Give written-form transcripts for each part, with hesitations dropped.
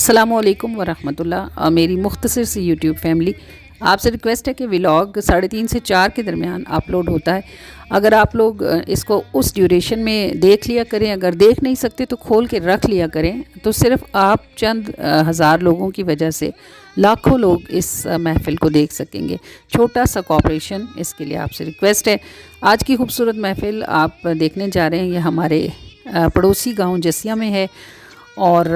السلام علیکم ورحمۃ اللہ۔ میری مختصر سی یوٹیوب فیملی، آپ سے ریکویسٹ ہے کہ ولاگ 3:30 سے 4 کے درمیان اپلوڈ ہوتا ہے۔ اگر آپ لوگ اس کو اس ڈیوریشن میں دیکھ لیا کریں، اگر دیکھ نہیں سکتے تو کھول کے رکھ لیا کریں، تو صرف آپ چند ہزار لوگوں کی وجہ سے لاکھوں لوگ اس محفل کو دیکھ سکیں گے۔ چھوٹا سا کوآپریشن اس کے لیے آپ سے ریکویسٹ ہے۔ آج کی خوبصورت محفل آپ دیکھنے جا رہے ہیں، یہ ہمارے پڑوسی گاؤں جسیہ میں ہے، اور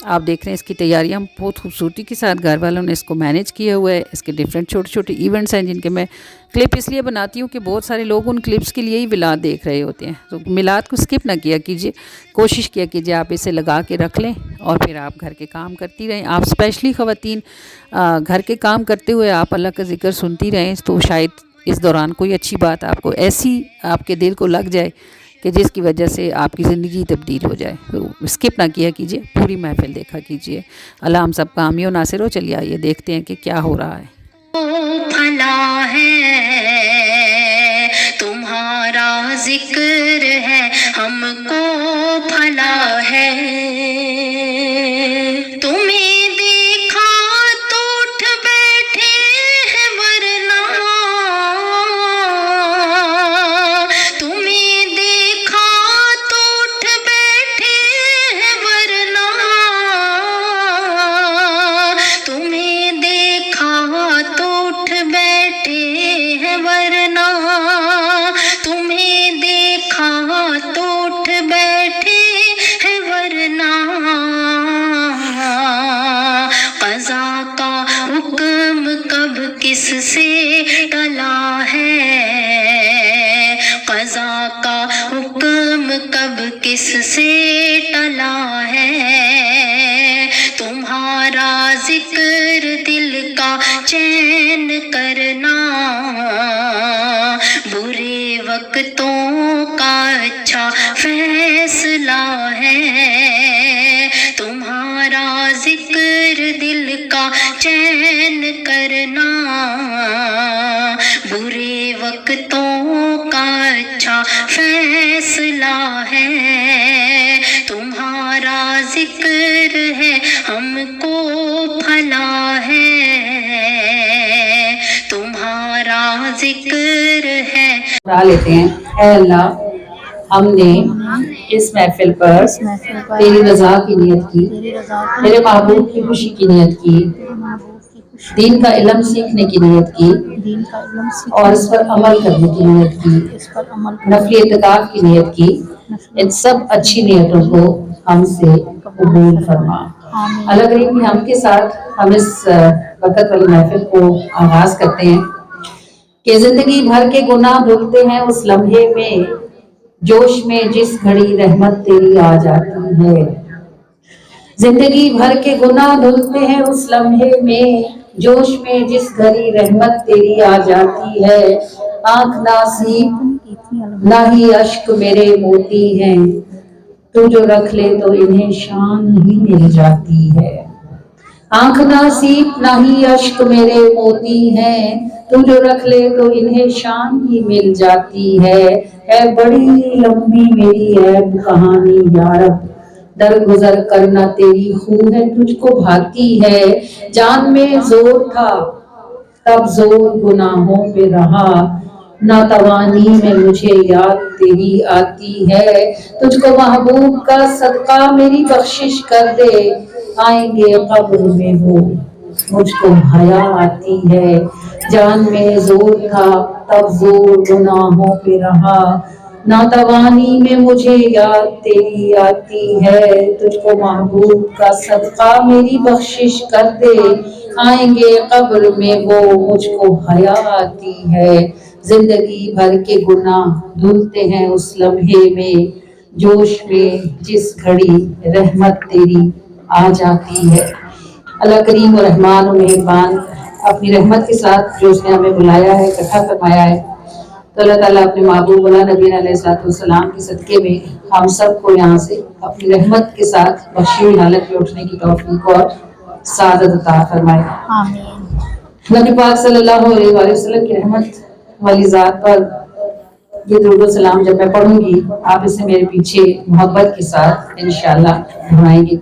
آپ دیکھ رہے ہیں اس کی تیاریاں بہت خوبصورتی کے ساتھ گھر والوں نے اس کو مینیج کیا ہوا ہے۔ اس کے ڈیفرنٹ چھوٹے چھوٹے ایونٹس ہیں جن کے میں کلپ اس لیے بناتی ہوں کہ بہت سارے لوگ ان کلپس کے لیے ہی میلاد دیکھ رہے ہوتے ہیں، تو میلاد کو سکپ نہ کیا کیجیے، کوشش کیا کیجیے آپ اسے لگا کے رکھ لیں اور پھر آپ گھر کے کام کرتی رہیں۔ آپ اسپیشلی خواتین گھر کے کام کرتے ہوئے آپ اللہ کا ذکر سنتی رہیں، تو شاید اس دوران کوئی اچھی بات آپ کو ایسی آپ کے دل کو لگ جائے کہ جس کی وجہ سے آپ کی زندگی تبدیل ہو جائے۔ تو اسکپ نہ کیا کیجیے، پوری محفل دیکھا کیجیے۔ اللہ ہم سب کا حامی و ناصر ہو۔ چلیے آئیے دیکھتے ہیں کہ کیا ہو رہا ہے۔ بھلا ہے تمہارا ذکر ہے، ہم کو بھلا ہے، تمہیں دیکھا تو اٹھ بیٹھے ہیں ورنہ، تمہیں دیکھا تو اٹھ بیٹھے ہیں ورنہ، تمہیں دیکھا تو اٹھ بیٹھے ہیں ورنہ، تمہیں دیکھا تو اٹھ بیٹھے ہیں ورنہ، قضا کا حکم کب کس سے ٹلا ہے، قضا کا حکم کب کس سے ٹلا ہے، تمہارا ذکر دل کا چین کرنا، برے وقتوں کا اچھا فیصلہ ہے، تمہارا ذکر دل کا چین کرنا، برے وقتوں کا اچھا فیصلہ ہے، تمہارا ذکر ہے ہم کو بھلا ہے، تمہارا ذکر ہے۔ لیتے ہیں۔ اے اللہ، ہم نے اس محفل پر تیری رضا کی نیت کی، تیرے محبوب کی خوشی کی نیت کی، دین کا علم سیکھنے کی نیت کی، اور اس پر عمل کرنے کی نیت کی، نفلی اعتکاف کی نیت کی۔ ان سب اچھی نیتوں کو ہم سے قبول فرما۔ اللہ کریم کی ہم کے ساتھ ہم اس وقت والی محفل کو آغاز کرتے ہیں کہ زندگی بھر کے گناہ دھلتے ہیں اس لمحے میں، جوش میں جس گھڑی رحمت تیری آ جاتی ہے، زندگی بھر کے گناہ دھلتے ہیں اس لمحے میں، جوش میں جس گھڑی رحمت تیری آ جاتی ہے، آنکھ نہ سیب نہ ہی اشک میرے موتی ہیں، تو جو رکھ لے تو انہیں شان ہی مل جاتی ہے، آنکھ نہ سیب نہ ہی اشک میرے موتی ہیں، تو جو رکھ لے تو انہیں شان ہی مل جاتی ہے بڑی لمبی میری عیب کہانی یارب، درگزر کرنا تیری خو ہے تجھ کو بھاتی ہے، جان میں زور تھا تب زور گناہوں پہ رہا، ناتوانی میں مجھے یاد تیری آتی ہے، تجھ کو محبوب کا صدقہ میری بخشش کر دے، آئیں گے قبر میں وہ مجھ کو حیا آتی ہے، جان میں زور تھا تب زور گناہوں پہ رہا، ناتوانی میں مجھے یاد تیری آتی ہے، تجھ کو محبوب کا صدقہ میری بخشش کر دے، آئیں گے قبر میں وہ مجھ کو حیا آتی ہے، زندگی بھر کے گناہ دھلتے ہیں اس لمحے میں، جوش میں جس گھڑی رحمت تیری آ جاتی ہے۔ اللہ کریم و رحمان و مہربان اپنی رحمت کے ساتھ جو اس نے ہمیں بلایا ہے، اکٹھا فرمایا ہے، تو اللہ تعالیٰ اپنے محبوب اللہ نبی علیہ السلام کے صدقے میں ہم سب کو یہاں سے اپنی رحمت کے ساتھ بخشی ہوئی حالت میں اٹھنے کی توفیق اور سعادت عطا فرمائے۔ آمین۔ نبی پاک صلی اللہ علیہ وآلہ وسلم کی رحمت والی ذات پر یہ درود و سلام جب میں پڑھوں گی، آپ اسے میرے پیچھے محبت کے ساتھ انشاءاللہ دہرائیں گے۔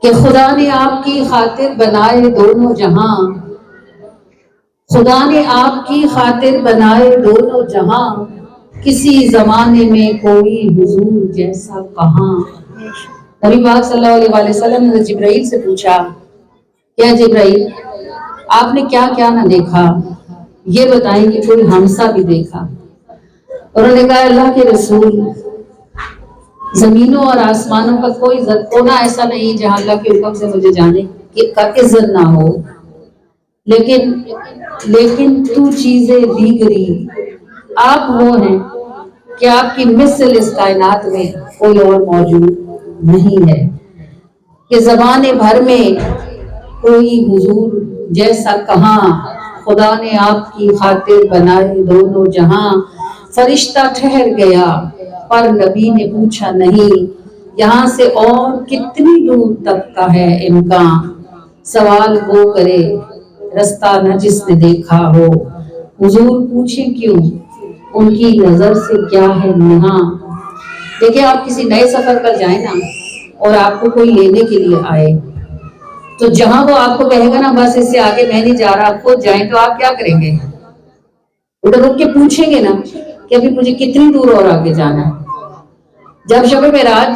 کہ خدا نے آپ کی خاطر بنائے دونوں جہاں، خدا نے آپ کی خاطر بنائے دونوں جہاں، کسی زمانے میں کوئی حضور جیسا کہاں۔ نبی پاک صلی اللہ علیہ وآلہ وسلم نے جبرائیل سے پوچھا، کیا جبرائیل آپ نے کیا کیا نہ دیکھا، یہ بتائیں کہ کوئی ہمسا بھی دیکھا؟ انہوں نے کہا اللہ کے رسول، زمینوں اور آسمانوں کا کوئی کونا ایسا نہیں جہاں اللہ کے حکم سے مجھے جانے کا اذن نہ ہو، لیکن تو چیزیں دیگری، آپ وہ ہیں کہ آپ کی مثل اس کائنات میں کوئی اور موجود نہیں ہے، کہ زمانے بھر میں کوئی حضور جیسا کہاں، خدا نے آپ کی خاطر بنائے دونوں جہاں۔ فرشتہ ٹھہر گیا پر نبی نے پوچھا نہیں، یہاں سے اور کتنی دور تک کا ہے امکان، سوال وہ کرے رستہ نہ جس نے دیکھا ہو، حضور پوچھیں کیوں ان کی نظر سے کیا ہے نہاں۔ دیکھیں آپ کسی نئے سفر پر جائیں نا اور آپ کو کوئی لینے کے لیے آئے تو جہاں وہ آپ کو کہے گا نا بس اس سے آگے میں نہیں جا رہا، آپ خود جائیں تو آپ کیا کریں گے؟ ادھر رک کے پوچھیں گے نا کہ ابھی مجھے کتنی دور اور آگے جانا ہے۔ جب شب معراج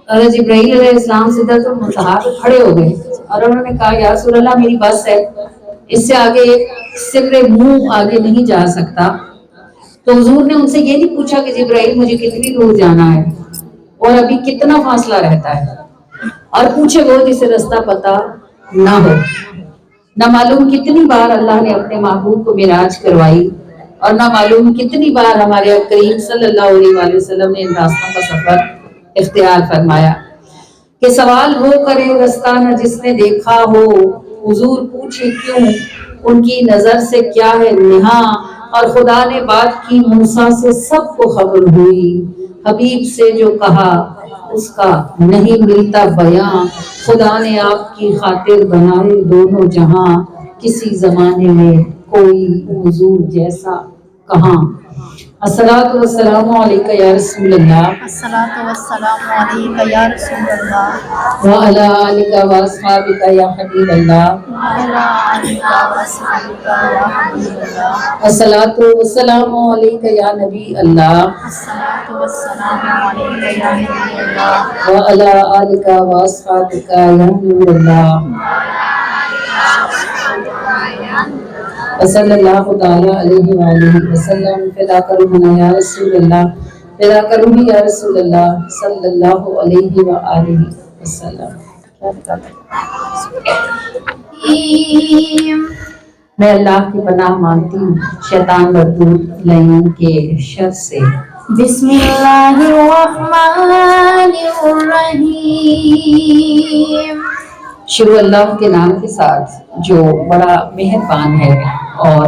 حضرت جبرائیل علیہ السلام سدرۃ المنتہا پہ کھڑے ہو گئے اور انہوں نے کہا یا رسول اللہ میری بس ہے، اس سے آگے سپر منہ آگے نہیں جا سکتا، تو حضور نے ان سے یہ نہیں پوچھا کہ جبرائیل مجھے کتنی دور جانا ہے اور ابھی کتنا فاصلہ رہتا ہے، اور پوچھے وہ جسے رستہ پتہ نہ ہو۔ نہ معلوم کتنی بار اللہ نے اپنے محبوب کو معراج کروائی، اور نہ معلوم کتنی بار ہمارے کریم صلی اللہ علیہ وآلہ وسلم نے ان راستوں کا سفر اختیار فرمایا۔ کہ سوال وہ کرے رستہ نہ جس نے دیکھا ہو، حضور پوچھے کیوں ان کی نظر سے کیا ہے نہاں، اور خدا نے بات کی موسیٰ سے سب کو خبر ہوئی، حبیب سے جو کہا اس کا نہیں ملتا بیاں، خدا نے آپ کی خاطر بنائے دونوں جہاں، کسی زمانے میں کوئی حضور جیسا کہاں۔ الصلاۃ والسلام علیکہ یا رسول اللہ، الصلاۃ والسلام علیک یا رسول اللہ، وعلی آلک واصحابک یا حبیب اللہ، وعلی آلک وصحبک یا حبیب اللہ، الصلاۃ والسلام علیکہ یا نبی اللہ، الصلاۃ والسلام علیک یا نبی اللہ، وعلی آلک واصحابک یا نور اللہ، صلی اللہ تعالی علیہ وآلہ وسلم۔ فدا کرنا یا رسول اللہ، فدا کروں یا رسول اللہ صلی اللہ علیہ وآلہ وسلم۔ میں اللہ کی پناہ مانگتی ہوں شیطان مردود لعین کے شر سے۔ بسم اللہ الرحمن الرحیم، شروع اللہ کے نام کے ساتھ جو بڑا مہربان ہے اور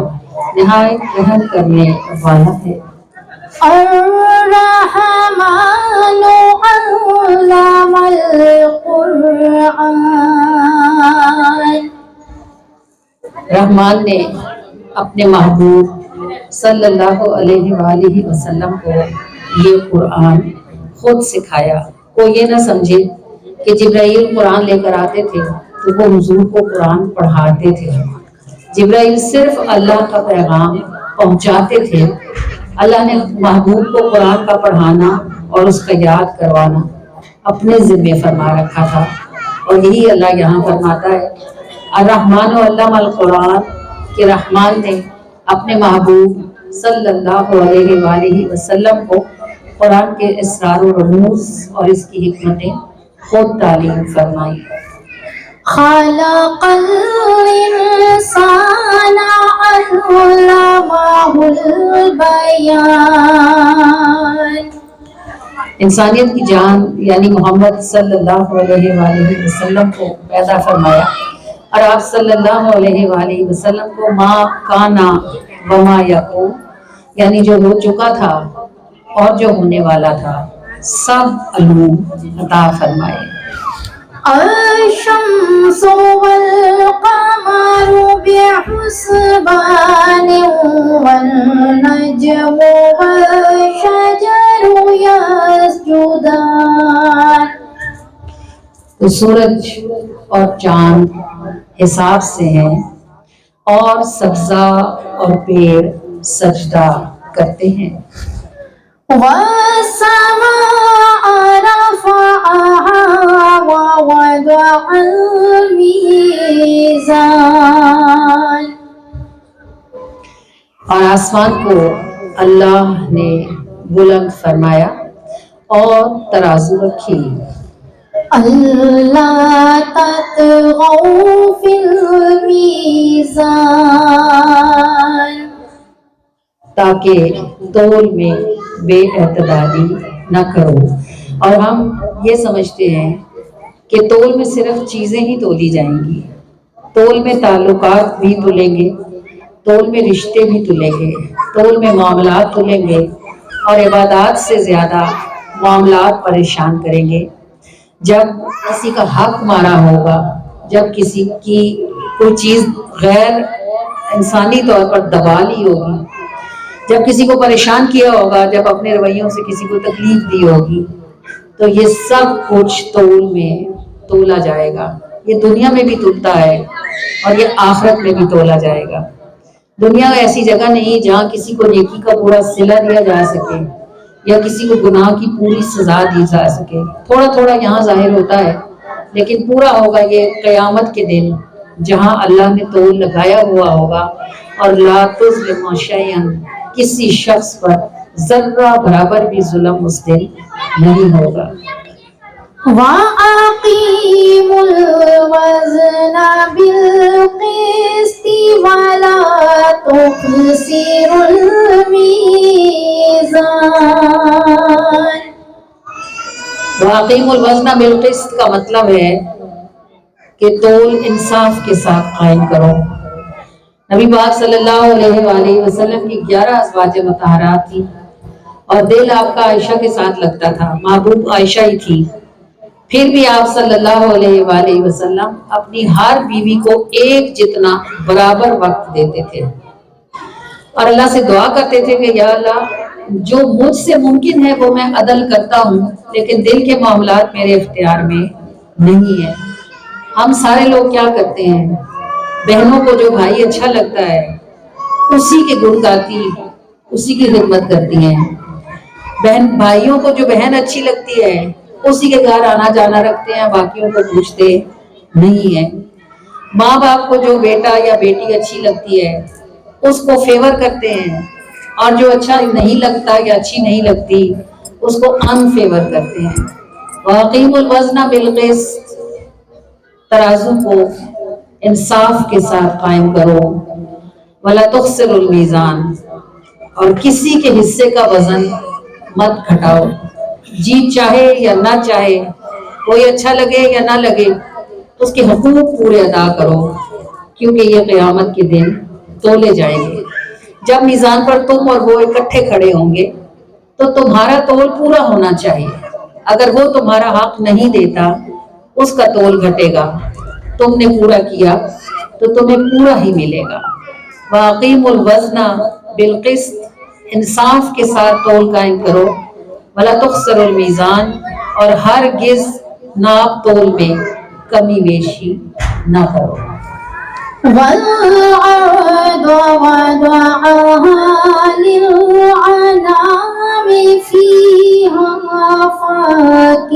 نہایت رحم کرنے والا ہے۔ الرحمن علم القرآن، رحمان نے اپنے محبوب صلی اللہ علیہ وآلہ وسلم کو یہ قرآن خود سکھایا۔ وہ یہ نہ سمجھے کہ جبرائیل قرآن لے کر آتے تھے تو وہ حضور کو قرآن پڑھاتے تھے، جبرائیل صرف اللہ کا پیغام پہنچاتے تھے۔ اللہ نے محبوب کو قرآن کا پڑھانا اور اس کا یاد کروانا اپنے ذمہ فرما رکھا تھا، اور یہی اللہ یہاں فرماتا ہے الرحمن علم القرآن، کہ رحمان نے اپنے محبوب صلی اللہ علیہ وآلہ وسلم کو قرآن کے اسرار و رموز اور اس کی حکمتیں خود تعلیم فرمائی۔ خلق الانسان علمہ البیان، انسانیت کی جان یعنی محمد صلی اللہ علیہ وآلہ وسلم کو پیدا فرمایا، اور آپ صلی اللہ علیہ وآلہ وسلم کو ما کانا وما یکون، یعنی جو ہو چکا تھا اور جو ہونے والا تھا سب علوم عطا فرمائے۔ الشمس والقمر بحسبان، والنجم والشجر والميزان. تو سورج اور چاند حساب سے ہیں اور سبزہ اور پیڑ سجدہ کرتے ہیں. والسماء رفعها ووضع الميزان. اور آسمان کو اللہ نے بلند فرمایا اور ترازو رکھی. اللہ تطغوا فی المیزان. تاکہ تول میں بے اعتدالی نہ کرو. اور ہم یہ سمجھتے ہیں کہ تول میں صرف چیزیں ہی تولی جائیں گی. تول میں تعلقات بھی تولیں گے، تول میں رشتے بھی تولیں گے، تول میں معاملات تولیں گے، اور عبادات سے زیادہ معاملات پریشان کریں گے. جب کسی کا حق مارا ہوگا، جب کسی کی کوئی چیز غیر انسانی طور پر دبا لی ہوگی، جب کسی کو پریشان کیا ہوگا، جب اپنے رویوں سے کسی کو تکلیف دی ہوگی، تو یہ سب کچھ تول میں تولا جائے گا. یہ دنیا میں بھی تولتا ہے اور یہ آخرت میں بھی تولا جائے گا. دنیا ایسی جگہ نہیں جہاں کسی کو نیکی کا پورا صلہ دیا جا سکے یا کسی کو گناہ کی پوری سزا دی جا سکے. تھوڑا تھوڑا یہاں ظاہر ہوتا ہے، لیکن پورا ہوگا یہ قیامت کے دن، جہاں اللہ نے تول لگایا ہوا ہوگا اور لا تظلم شیئا، کسی شخص پر ذرہ برابر بھی ظلم اس دن نہیں ہوگا. وَأَقِيمُوا الْوَزْنَ بِالْقِسْطِ وَلَا تُخْسِرُوا الْمِيزَانَ. وَأَقِیمُوا الْوَزْنَ بِالْقِسْطِ کا مطلب ہے کہ تول انصاف کے ساتھ قائم کرو. نبی پاک صلی اللہ علیہ وآلہ وسلم کی 11 ازواج مطہرات تھی اور دل آپ کا عائشہ کے ساتھ لگتا تھا، محبوب عائشہ ہی تھی. پھر بھی آپ صلی اللہ علیہ وآلہ وسلم اپنی ہر بیوی کو ایک جتنا برابر وقت دیتے تھے اور اللہ سے دعا کرتے تھے کہ یا اللہ، جو مجھ سے ممکن ہے وہ میں عدل کرتا ہوں، لیکن دل کے معاملات میرے اختیار میں نہیں ہے. ہم سارے لوگ کیا کرتے ہیں؟ بہنوں کو جو بھائی اچھا لگتا ہے اسی کے گن گاتی، اسی کی خدمت کرتی ہیں. بھائیوں کو جو بہن اچھی لگتی ہے اسی کے گھر آنا جانا رکھتے ہیں، باقیوں کو پوچھتے نہیں ہیں. ماں باپ کو جو بیٹا یا بیٹی اچھی لگتی ہے اس کو فیور کرتے ہیں، اور جو اچھا نہیں لگتا یا اچھی نہیں لگتی اس کو ان فیور کرتے ہیں. وَأَقِیمُوا الْوَزْنَ بِالْقِسْطِ، ترازو کو انصاف کے ساتھ قائم کرو. وَلَا تُخْسِرُوا الْمِيزَانَ، اور کسی کے حصے کا وزن مت گھٹاؤ. جی چاہے یا نہ چاہے، کوئی اچھا لگے یا نہ لگے، اس کے حقوق پورے ادا کرو، کیونکہ یہ قیامت کے دن تولے جائیں گے. جب میزان پر تم اور وہ اکٹھے کھڑے ہوں گے تو تمہارا تول پورا ہونا چاہیے. اگر وہ تمہارا حق نہیں دیتا اس کا تول گھٹے گا. تم نے پورا کیا تو تمہیں پورا ہی ملے گا. وَأَقِیمُوا الْوَزْنَ بِالْقِسْطِ، انصاف کے ساتھ تول قائم کرو. وَلَا تُخْسِرُوا الْمِيزَانَ، اور ہرگز ناپ تول میں کمی بیشی نہ کرو. وَالْأَرْضَ وَضَعَهَا لِلْأَنَامِ فِيهَا فَاكِهَةٌ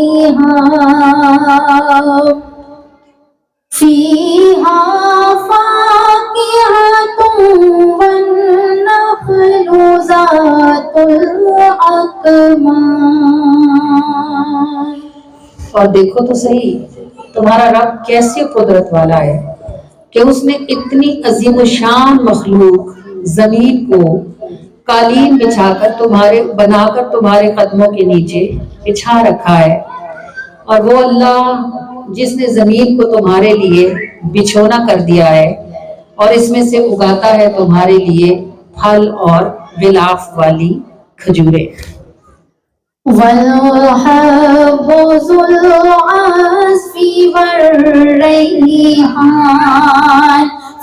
وَالنَّخْلُ ذَاتُ الْأَكْمَامِ. اور دیکھو تو صحیح تمہارا رب کیسی قدرت والا ہے کہ اس نے اتنی عظیم الشان مخلوق زمین کو قالین بنا کر تمہارے قدموں کے نیچے بچھا رکھا ہے. اور وہ اللہ جس نے زمین کو تمہارے لیے بچھونا کر دیا ہے اور اس میں سے اگاتا ہے تمہارے لیے پھل اور غلاف والی کھجوریں. وَالْحَبُّ ذُو الْعَصْفِ وَالرَّيْحَانُ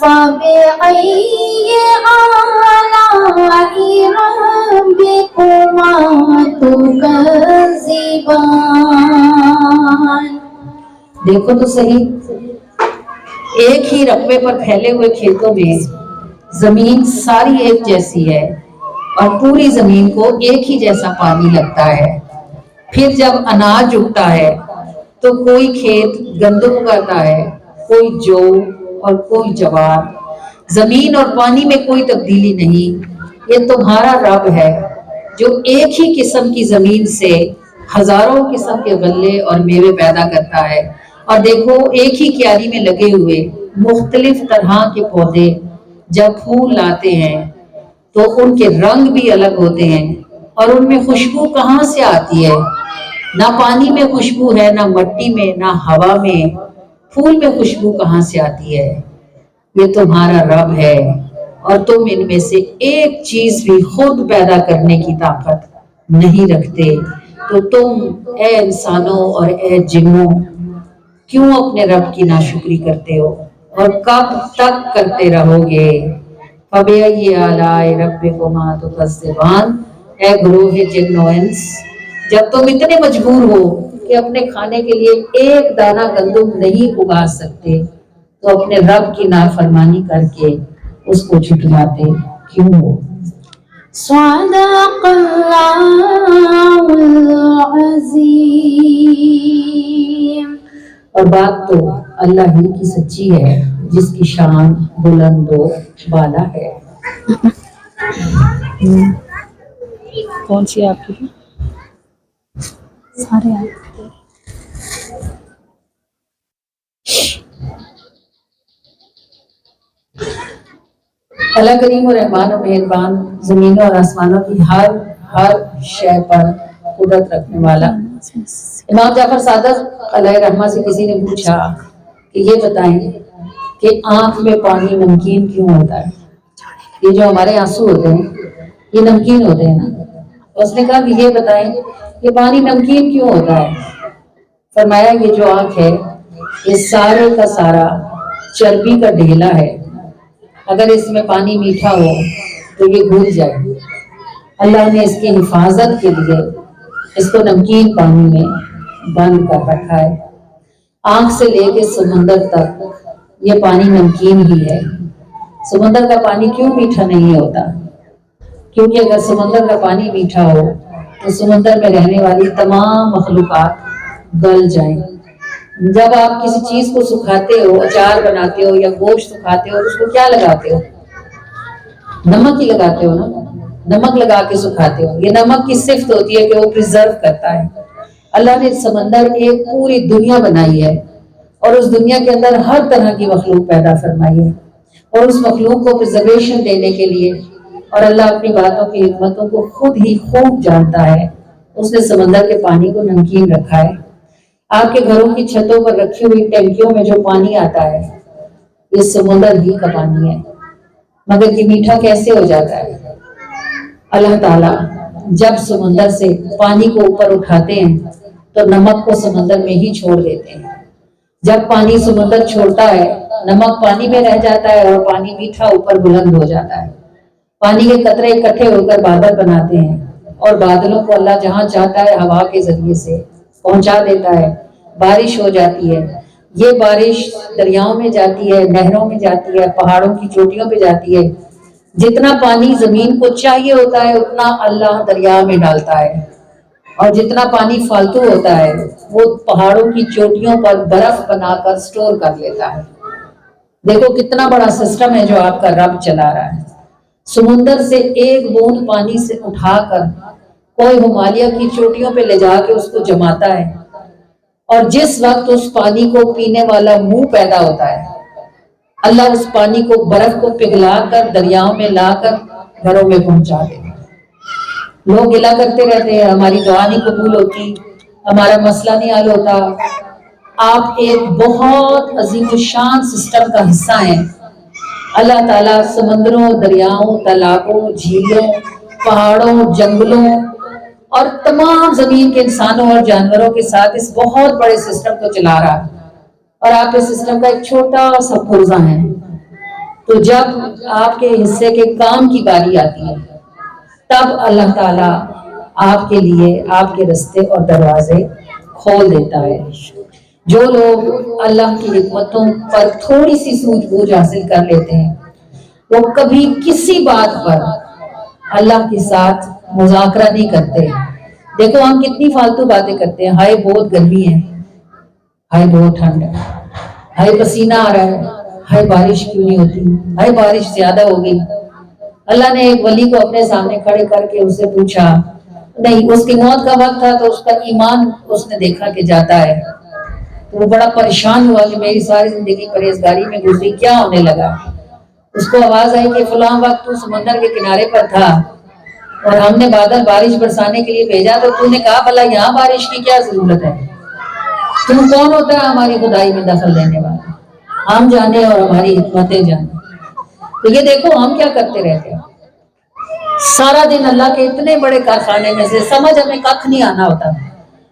فَبِأَيِّ آلَاءِ رَبِّكُمَا تُكَذِّبَانِ. دیکھو تو صحیح، ایک ہی رقبے پر پھیلے ہوئے کھیتوں میں زمین ساری ایک جیسی ہے اور پوری زمین کو ایک ہی جیسا پانی لگتا ہے۔ پھر جب اناج اگتا ہے تو کوئی کھیت گندم اگاتا ہے، کوئی جو اور کوئی جوار۔ زمین اور پانی میں کوئی تبدیلی نہیں۔ یہ تمہارا رب ہے جو ایک ہی قسم کی زمین سے ہزاروں قسم کے غلے اور میوے پیدا کرتا ہے۔ اور دیکھو ایک ہی کیاری میں لگے ہوئے مختلف طرح کے پودے جب پھول لاتے ہیں تو ان کے رنگ بھی الگ ہوتے ہیں، اور ان میں خوشبو کہاں سے آتی ہے؟ نہ پانی میں خوشبو ہے، نہ مٹی میں، نہ ہوا میں۔ پھول میں خوشبو کہاں سے آتی ہے؟ یہ تمہارا رب ہے، اور تم ان میں سے ایک چیز بھی خود پیدا کرنے کی طاقت نہیں رکھتے۔ تو تم اے انسانوں اور اے جنوں کیوں اپنے رب کی ناشکری کرتے ہو، اور کب تک کرتے رہو گے؟ فَبِأَيِّ آلَاءِ رَبِّكُمَا تُكَذِّبَانِ، اے گروہ جن و انس، جب تم اتنے مجبور ہو کہ اپنے کھانے کے لیے ایک دانہ گندم نہیں اگا سکتے تو اپنے رب کی نافرمانی کر کے اس کو جھٹلاتے کیوں ہو؟ صدق اللہ العظیم۔ اور بات تو اللہ ہی کی سچی ہے جس کی شان بلند و بالا ہے۔ کون سی آپ کی؟ سارے آپ۔ اللہ کریم و رحمان و مہربان، زمینوں اور آسمانوں کی ہر شے پر قدرت رکھنے والا۔ امام جعفر صادق علیہ رحمہ سے کسی نے پوچھا کہ یہ بتائیں کہ آنکھ میں پانی نمکین کیوں ہوتا ہے؟ یہ جو ہمارے آنسو ہوتے ہیں یہ نمکین ہوتے ہیں نا؟ اس نے کہا کہ یہ بتائیں کہ پانی نمکین کیوں ہوتا ہے؟ فرمایا یہ جو آنکھ ہے یہ سارے کا سارا چربی کا ڈھیلا ہے، اگر اس میں پانی میٹھا ہو تو یہ گھل جائے۔ اللہ نے اس کی حفاظت کے لیے اس کو نمکین پانی میں بند کر رکھا ہے۔ آنکھ سے لے کے سمندر تک یہ پانی نمکین ہی ہے۔ سمندر کا پانی کیوں میٹھا نہیں ہوتا؟ کیونکہ اگر سمندر کا پانی میٹھا ہو تو سمندر میں رہنے والی تمام مخلوقات گل جائیں۔ جب آپ کسی چیز کو سکھاتے ہو، اچار بناتے ہو یا گوشت سکھاتے ہو، اس کو کیا لگاتے ہو؟ نمک ہی لگاتے ہو نا، نمک لگا کے سکھاتے ہو۔ یہ نمک کی صفت ہوتی ہے کہ وہ پریزرو کرتا ہے۔ اللہ نے سمندر ایک پوری دنیا بنائی ہے اور اس دنیا کے اندر ہر طرح کی مخلوق پیدا فرمائی ہے، اور اس مخلوق کو پریزرویشن دینے کے لیے، اور اللہ اپنی باتوں کی حکمتوں کو خود ہی خوب جانتا ہے، اس نے سمندر کے پانی کو نمکین رکھا ہے۔ آپ کے گھروں کی چھتوں پر رکھی ہوئی ٹینکیوں میں جو پانی آتا ہے یہ سمندر ہی کا پانی ہے، مگر یہ میٹھا کیسے ہو جاتا ہے؟ اللہ تعالیٰ جب سمندر سے پانی کو اوپر اٹھاتے ہیں تو نمک کو سمندر میں ہی چھوڑ دیتے ہیں۔ جب پانی سمندر چھوڑتا ہے نمک پانی میں رہ جاتا ہے اور پانی میٹھا اوپر بلند ہو جاتا ہے۔ پانی کے قطرے اکٹھے ہو کر بادل بناتے ہیں، اور بادلوں کو اللہ جہاں چاہتا ہے ہوا کے ذریعے سے پہنچا دیتا ہے، بارش ہو جاتی ہے۔ یہ بارش دریاؤں میں جاتی ہے، نہروں میں جاتی ہے، پہاڑوں کی چوٹیوں پہ جاتی ہے۔ جتنا پانی زمین کو چاہیے ہوتا ہے اتنا اللہ دریا میں ڈالتا ہے، اور جتنا پانی فالتو ہوتا ہے وہ پہاڑوں کی چوٹیوں پر برف بنا کر سٹور کر لیتا ہے۔ دیکھو کتنا بڑا سسٹم ہے جو آپ کا رب چلا رہا ہے۔ سمندر سے ایک بوند پانی سے اٹھا کر کوئی ہمالیہ کی چوٹیوں پہ لے جا کے اس کو جماتا ہے، اور جس وقت اس پانی کو پینے والا منہ پیدا ہوتا ہے اللہ اس پانی کو برف کو پگھلا کر دریاؤں میں لا کر گھروں میں پہنچا دیتا ہے۔ لوگ گلا کرتے رہتے ہیں ہماری دعا نہیں قبول ہوتی، ہمارا مسئلہ نہیں حل ہوتا۔ آپ ایک بہت عظیم الشان سسٹم کا حصہ ہیں۔ اللہ تعالیٰ سمندروں، دریاؤں، تالابوں، جھیلوں، پہاڑوں، جنگلوں اور تمام زمین کے انسانوں اور جانوروں کے ساتھ اس بہت بڑے سسٹم کو چلا رہا ہے، اور آپ اس سسٹم کا ایک چھوٹا سا پرزہ ہیں۔ تو جب آپ کے حصے کے کام کی باری آتی ہے تب اللہ تعالیٰ آپ کے لیے آپ کے رستے اور دروازے کھول دیتا ہے۔ جو لوگ اللہ کی حکمتوں پر تھوڑی سی سوجھ بوجھ حاصل کر لیتے ہیں وہ کبھی کسی بات پر اللہ کے ساتھ مذاکرہ نہیں کرتے. دیکھو ہم کتنی فالتو باتیں کرتے ہیں، ہائے بہت گرمی ہے، ہائے بہت ٹھنڈ ہے، ہائے پسینہ آ رہا ہے، ہائے بارش کیوں نہیں ہوتی، ہائے بارش زیادہ ہو گئی. اللہ نے ایک ولی کو اپنے سامنے کھڑے کر کے اس سے پوچھا، نہیں اس کی موت کا وقت تھا تو اس کا ایمان اس نے دیکھا کہ جاتا ہے، تو وہ بڑا پریشان ہوا کہ میری ساری زندگی پرہیزگاری میں گزری، کیا ہونے لگا. اس کو آواز آئی کہ فلاں وقت تو سمندر کے کنارے پر تھا اور ہم نے بادل بارش برسانے کے لیے بھیجا تو تو نے کہا بھلا یہاں بارش کی کیا ضرورت ہے، تم کون ہوتا ہے ہماری خدائی میں دخل دینے والا، ہم جانے اور ہماری حکمتیں جانے. تو یہ دیکھو ہم کیا کرتے رہتے ہیں سارا دن اللہ کے اتنے بڑے کارخانے میں سے سمجھ ہمیں ککھ نہیں آنا ہوتا.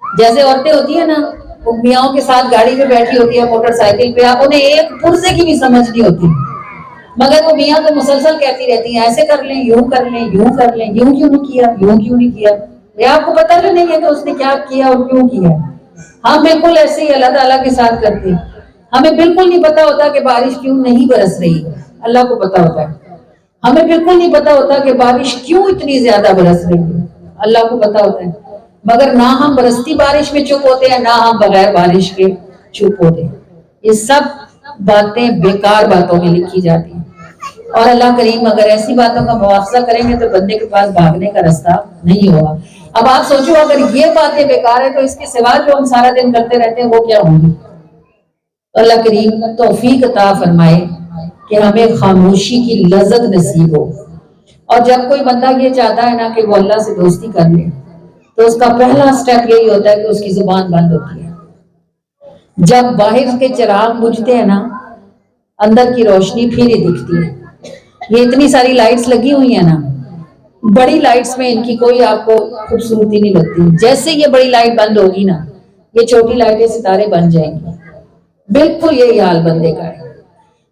جیسے عورتیں ہوتی ہیں نا، وہ میاں کے ساتھ گاڑی پہ بیٹھی ہوتی ہے موٹر سائیکل پہ، آپ انہیں ایک پرزے کی بھی سمجھ نہیں ہوتی، مگر وہ میاں کو مسلسل کہتی رہتی ہیں ایسے کر لیں، یوں کر لیں، یوں کر لیں، یوں کیوں نہیں کیا، یوں کیوں نہیں کیا. یہ آپ کو پتہ بھی نہیں ہے کہ اس نے کیا کیا اور کیوں کیا. ہم بالکل ایسے ہی اللہ تعالیٰ کے ساتھ کرتے ہیں. ہمیں بالکل نہیں پتا ہوتا کہ بارش کیوں نہیں برس رہی، اللہ کو پتا ہوتا ہے. ہمیں بالکل نہیں پتا ہوتا کہ بارش کیوں اتنی زیادہ برس رہی ہے، اللہ کو پتا ہوتا ہے. مگر نہ ہم برستی بارش میں چپ ہوتے ہیں، نہ ہم بغیر بارش کے چپ ہوتے ہیں. یہ سب باتیں بیکار باتوں میں لکھی جاتی ہیں، اور اللہ کریم اگر ایسی باتوں کا مواخذہ کریں گے تو بندے کے پاس بھاگنے کا رستہ نہیں ہوگا. اب آپ سوچو اگر یہ باتیں بیکار ہیں تو اس کے سوا جو ہم سارا دن کرتے رہتے ہیں وہ کیا ہوں گی. اللہ کریم توفیق عطا فرمائے کہ ہمیں خاموشی کی لذت نصیب ہو. اور جب کوئی بندہ یہ چاہتا ہے نا کہ وہ اللہ سے دوستی کر لے تو اس کا پہلا سٹیپ یہی ہوتا ہے کہ اس کی زبان بند ہوتی ہے. جب باہر کے چراغ بجھتے ہیں نا اندر کی روشنی پھر ہی دکھتی ہے. یہ اتنی ساری لائٹس لگی ہوئی ہیں نا، بڑی لائٹس میں ان کی کوئی آپ کو خوبصورتی نہیں لگتی. جیسے یہ بڑی لائٹ بند ہوگی نا یہ چھوٹی لائٹیں ستارے بن جائیں گی. بالکل یہی حال بندے کا ہے.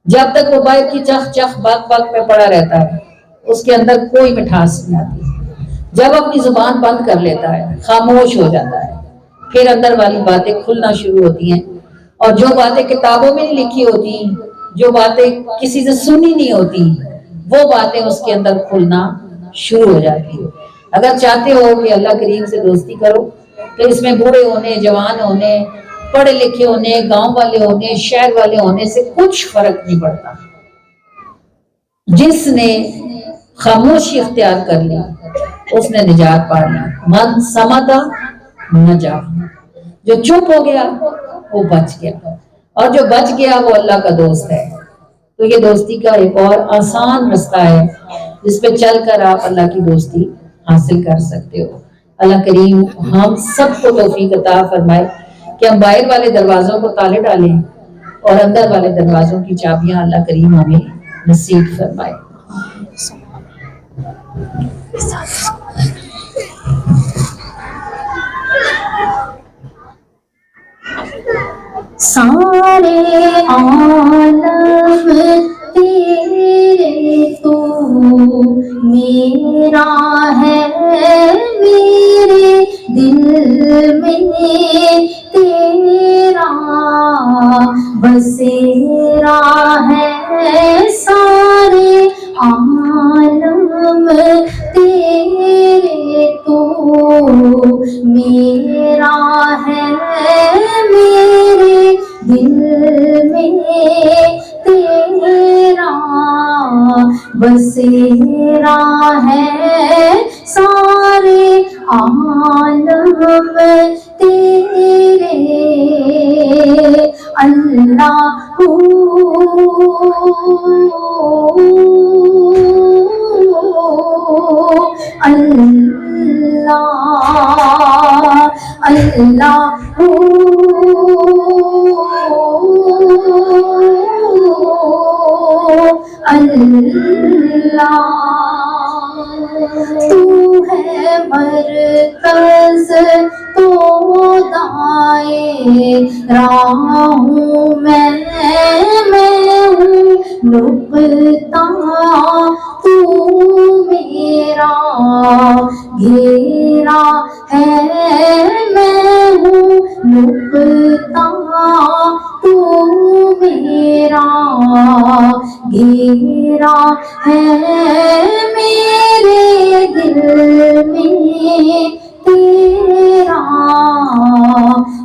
جب تک وہ باہر کی چخ چخ بک بک میں پڑا رہتا ہے اس کے اندر کوئی مٹھاس نہیں آتی. جب اپنی زبان بند کر لیتا ہے، خاموش ہو جاتا ہے، پھر اندر والی باتیں کھلنا شروع ہوتی ہیں. اور جو باتیں کتابوں میں نہیں لکھی ہوتی، جو باتیں کسی سے سنی نہیں ہوتی، وہ باتیں اس کے اندر کھلنا شروع ہو جاتی ہیں. اگر چاہتے ہو کہ اللہ کریم سے دوستی کرو تو اس میں بوڑھے ہونے، جوان ہونے، پڑھے لکھے ہونے، گاؤں والے ہونے، شہر والے ہونے سے کچھ فرق نہیں پڑتا. جس نے خاموشی اختیار کر لی اس نے نجات پا لی. من سمتا نجا، جو چپ ہو گیا وہ بچ گیا، اور جو بچ گیا وہ اللہ کا دوست ہے. تو یہ دوستی کا ایک اور آسان رستہ ہے جس پہ چل کر آپ اللہ کی دوستی حاصل کر سکتے ہو. اللہ کریم ہم سب کو توفیق عطا فرمائے کہ ہم باہر والے دروازوں کو تالے ڈالیں اور اندر والے دروازوں کی چابیاں اللہ کریم ہمیں نصیب فرمائے. سارے عالم تیرے تو میرا ہے، میرے دل میں تیرا بسیرا ہے. سارے عالم تیرے تو میرا ہے، میرے دل میں تیرا بسیرا ہے. سارے عالم تیرے اللہ اللہ اللہ اللہ. تو ہے مرکز تو دائیں راہ ہوں میں ہوں نقطہ تو میرا گھیرا ہے، میں ہوں نقطہ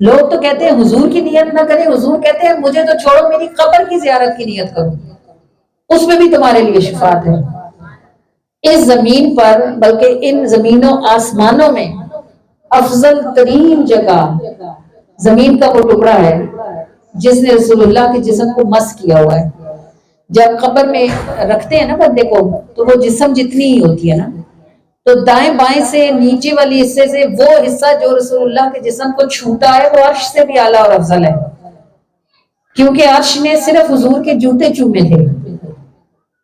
لوگ تو کہتے ہیں حضور کی نیت نہ کریں، حضور کہتے ہیں مجھے تو چھوڑو، میری قبر کی زیارت کی نیت کرو، اس میں بھی تمہارے لیے شفاعت ہے۔ اس زمین پر بلکہ ان زمین و آسمانوں میں افضل ترین جگہ زمین کا وہ ٹکڑا ہے جس نے رسول اللہ کے جسم کو مس کیا ہوا ہے۔ جب قبر میں رکھتے ہیں نا بندے کو تو وہ جسم جتنی ہی ہوتی ہے نا، تو دائیں بائیں سے نیچے والی حصے سے وہ حصہ جو رسول اللہ کے جسم کو چھوٹا ہے وہ عرش سے بھی اعلیٰ اور افضل ہے، کیونکہ عرش نے صرف حضور کے جوتے چومے تھے،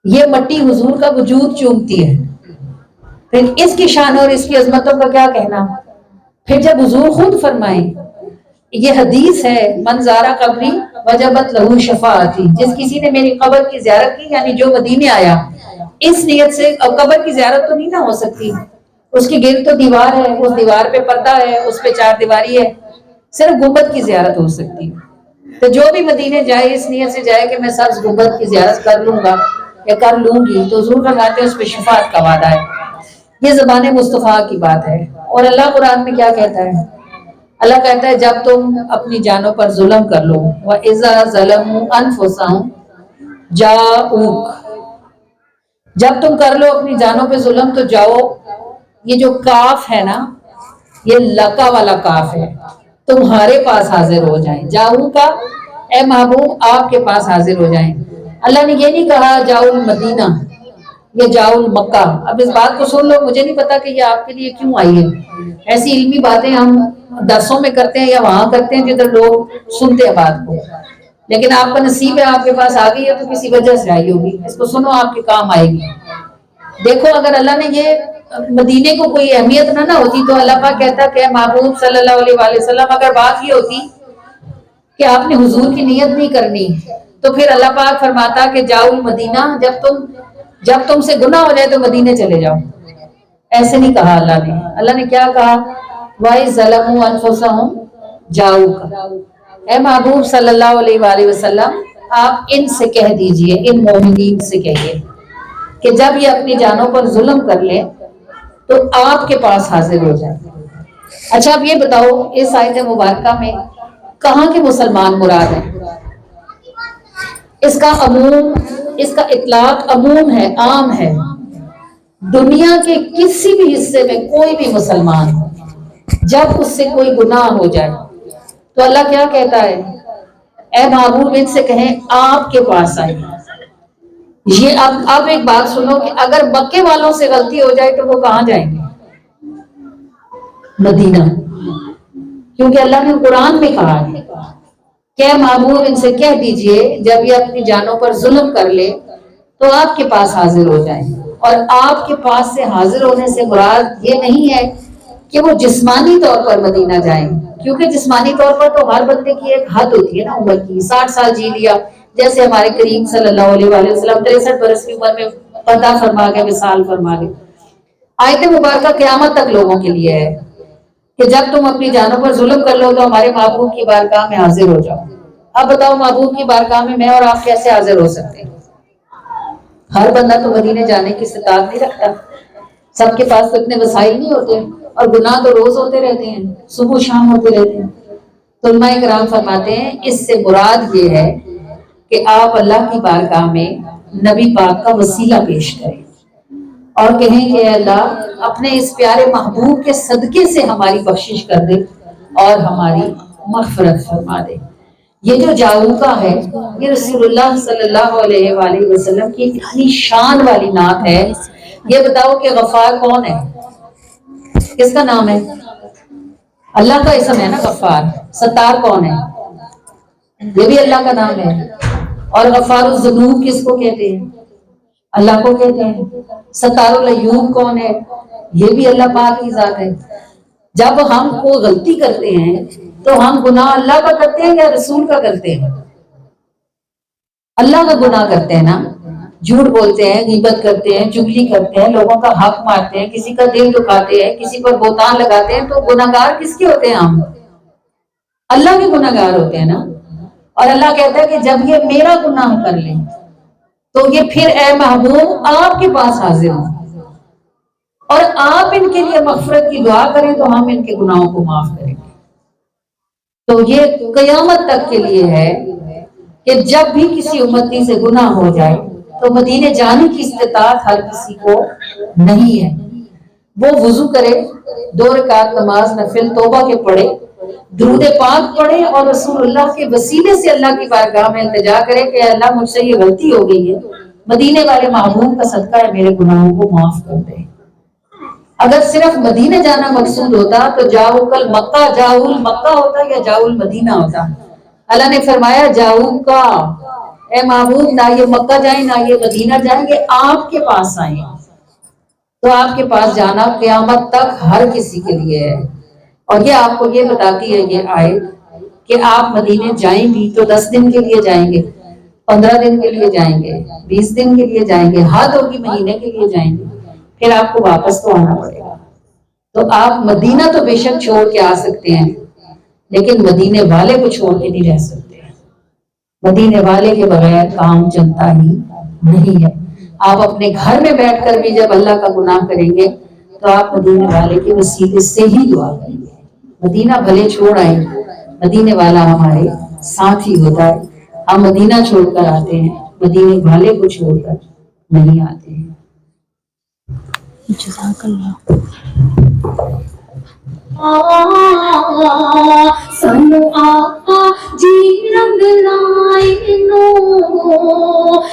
یہ مٹی حضور کا وجود چومتی ہے۔ پھر اس کی شان اور اس کی عظمتوں کا کیا کہنا۔ پھر جب حضور خود فرمائیں، یہ حدیث ہے، من زارا قبری وجبت لہو شفاعتی، جس کسی نے میری قبر کی زیارت کی، یعنی جو مدینے آیا اس نیت سے، اب قبر کی زیارت تو نہیں نہ ہو سکتی، اس کی گرد تو دیوار ہے، اس دیوار پہ پردہ ہے، اس پہ چار دیواری ہے، صرف گنبد کی زیارت ہو سکتی ہے۔ تو جو بھی مدینے جائے اس نیت سے جائے کہ میں سبز گنبد کی زیارت کر لوں گا یا کر لوں گی، تو حضور فرماتے ہیں اس پہ شفاعت کا وعدہ ہے۔ یہ زبان مصطفیٰ کی بات ہے۔ اور اللہ قرآن میں کیا کہتا ہے؟ اللہ کہتا ہے جب تم اپنی جانوں پر ظلم کر لو، وَإِذَا ظَلَمُوا أَنفُسَهُمْ جَاءُوكَ، جب تم کر لو اپنی جانوں پہ ظلم تو جاؤ، یہ جو کاف ہے نا یہ لقا والا کاف ہے، تمہارے پاس حاضر ہو جائیں۔ جاؤ کا اے محبوب آپ کے پاس حاضر ہو جائیں۔ اللہ نے یہ نہیں کہا جاؤ المدینہ یا جاؤ المکہ۔ اب اس بات کو سن لو، مجھے نہیں پتا کہ یہ آپ کے لیے کیوں آئی ہے، ایسی علمی باتیں ہم درسوں میں کرتے ہیں یا وہاں کرتے ہیں جدھر لوگ سنتے ہیں بات کو، لیکن آپ کا نصیب ہے آپ کے پاس آ گئی ہے تو کسی وجہ سے آئی ہوگی، اس کو سنو آپ کے کام آئے گی۔ دیکھو اگر اللہ نے یہ مدینے کو کوئی اہمیت نہ ہوتی تو اللہ پاک کہتا کہ محبوب صلی اللہ علیہ وآلہ وسلم اگر بات یہ ہوتی کہ آپ نے حضور کی نیت نہیں کرنی تو پھر اللہ پاک فرماتا کہ جاؤ المدینہ، جب تم سے گناہ ہو جائے تو مدینے چلے جاؤ۔ ایسے نہیں کہا اللہ نے۔ اللہ نے کیا کہا؟ وَإِذْ ظَلَمُوا أَنفُسَهُمْ جَاءُوكَ، اے محبوب صلی اللہ علیہ وآلہ وسلم آپ ان سے کہہ دیجئے، ان مومنین سے کہیے کہ جب یہ اپنی جانوں پر ظلم کر لیں تو آپ کے پاس حاضر ہو جائیں۔ اچھا اب یہ بتاؤ اس آیت مبارکہ میں کہاں کے مسلمان مراد ہیں؟ اس کا اطلاق عموم ہے، عام ہے۔ دنیا کے کسی بھی حصے میں کوئی بھی مسلمان جب اس سے کوئی گناہ ہو جائے تو اللہ کیا کہتا ہے؟ اے محبوب ان سے کہیں آپ کے پاس آئے۔ یہ اب ایک بات سنو کہ اگر مکے والوں سے غلطی ہو جائے تو وہ کہاں جائیں گے؟ مدینہ، کیونکہ اللہ نے قرآن میں کہا ہے کہ محبوب ان سے کہہ دیجئے جب یہ اپنی جانوں پر ظلم کر لے تو آپ کے پاس حاضر ہو جائیں۔ اور آپ کے پاس سے حاضر ہونے سے مراد یہ نہیں ہے کہ وہ جسمانی طور پر مدینہ جائیں، کیونکہ جسمانی طور پر تو ہر بندے کی ایک حد ہوتی ہے نا عمر کی، 60 سال جی لیا، جیسے ہمارے کریم صلی اللہ علیہ وآلہ وسلم 63 برس کی عمر میں پردہ فرما گئے، وصال فرما گئے۔ آیت مبارکہ قیامت تک لوگوں کے لیے ہے کہ جب تم اپنی جانوں پر ظلم کر لو تو ہمارے محبوب کی بارگاہ میں حاضر ہو جاؤ۔ اب بتاؤ محبوب کی بارگاہ میں میں اور آپ کیسے حاضر ہو سکتے ہیں؟ ہر بندہ تو مدینے جانے کی استطاعت نہیں رکھتا، سب کے پاس تو اتنے وسائل نہیں ہوتے، اور گناہ تو روز ہوتے رہتے ہیں، صبح شام ہوتے رہتے ہیں۔ تو علماء کرام فرماتے ہیں اس سے مراد یہ ہے کہ آپ اللہ کی بارگاہ میں نبی پاک کا وسیلہ پیش کریں اور کہیں کہ اے اللہ اپنے اس پیارے محبوب کے صدقے سے ہماری بخشش کر دے اور ہماری مغفرت فرما دے۔ یہ جو جاؤکا ہے یہ رسول اللہ صلی اللہ علیہ وآلہ وسلم کی اتنی شان والی نعت ہے۔ یہ بتاؤ کہ غفار کون ہے؟ کس کا نام ہے؟ اللہ کا اسم ہے نا غفار۔ ستار کون ہے؟ یہ بھی اللہ کا نام ہے۔ اور غفار الذنوب کس کو کہتے ہیں؟ اللہ کو کہتے ہیں۔ ستار العیوب کون ہے؟ یہ بھی اللہ پاک کی ذات ہے۔ جب ہم کو غلطی کرتے ہیں تو ہم گناہ اللہ کا کرتے ہیں یا رسول کا کرتے ہیں؟ اللہ کا گناہ کرتے ہیں نا، جھوٹ بولتے ہیں، غیبت کرتے ہیں، چغلی کرتے ہیں، لوگوں کا حق مارتے ہیں، کسی کا دل دکھاتے ہیں، کسی پر بہتان لگاتے ہیں، تو گناہگار کس کے ہوتے ہیں؟ ہم اللہ کے گناہگار ہوتے ہیں نا۔ اور اللہ کہتا ہے کہ جب یہ میرا گناہ کر لیں تو یہ پھر اے محبوب آپ کے پاس حاضر ہوں اور آپ ان کے لیے مغفرت کی دعا کریں تو ہم ان کے گناہوں کو معاف کریں گے۔ تو یہ قیامت تک کے لیے ہے کہ جب بھی کسی امتی سے گناہ ہو جائے تو مدینے جانے کی استطاعت ہر کسی کو نہیں ہے، وہ وضو کرے، 2 رکعت نماز نفل توبہ کے پڑھے، درود پاک پڑھے اور رسول اللہ کے وسیلے سے اللہ کی بارگاہ میں التجا کرے کہ اے اللہ مجھ سے یہ غلطی ہو گئی ہے، مدینے والے محبوب کا صدقہ ہے میرے گناہوں کو معاف کر دے۔ اگر صرف مدینے جانا مقصود ہوتا تو جاؤ کل مکہ، جاؤ مکہ ہوتا یا جاؤ المدینہ ہوتا۔ اللہ نے فرمایا جاؤ کا، اے محبوب نہ یہ مکہ جائیں نہ یہ مدینہ جائیں، یہ آپ کے پاس آئیں۔ تو آپ کے پاس جانا قیامت تک ہر کسی کے لیے ہے، اور یہ آپ کو یہ بتاتی ہے یہ آیت کہ آپ مدینے جائیں بھی تو 10 دن کے لیے جائیں گے، 15 دن کے لیے جائیں گے، 20 دن کے لیے جائیں گے، حد ہوگی مہینے کے لیے جائیں گے، پھر آپ کو واپس تو آنا پڑے گا۔ تو آپ مدینہ تو بے شک چھوڑ کے آ سکتے ہیں لیکن مدینے والے کو چھوڑ کے نہیں رہ سکتے۔ مدینے والے کے بغیر کام چلتا ہی نہیں ہے۔ آپ اپنے گھر میں بیٹھ کر بھی جب اللہ کا گناہ کریں گے تو آپ مدینے والے کے وسیلے سے ہی دعا کریں گے۔ مدینہ بھلے چھوڑ آئیں، مدینے والا ہمارے ساتھ ہی ہوتا ہے۔ ہم مدینہ چھوڑ کر آتے ہیں، مدینے والے کو چھوڑ کر نہیں آتے ہیں۔ جزاک اللہ۔ سانو آقا جی رنگ لائے نو،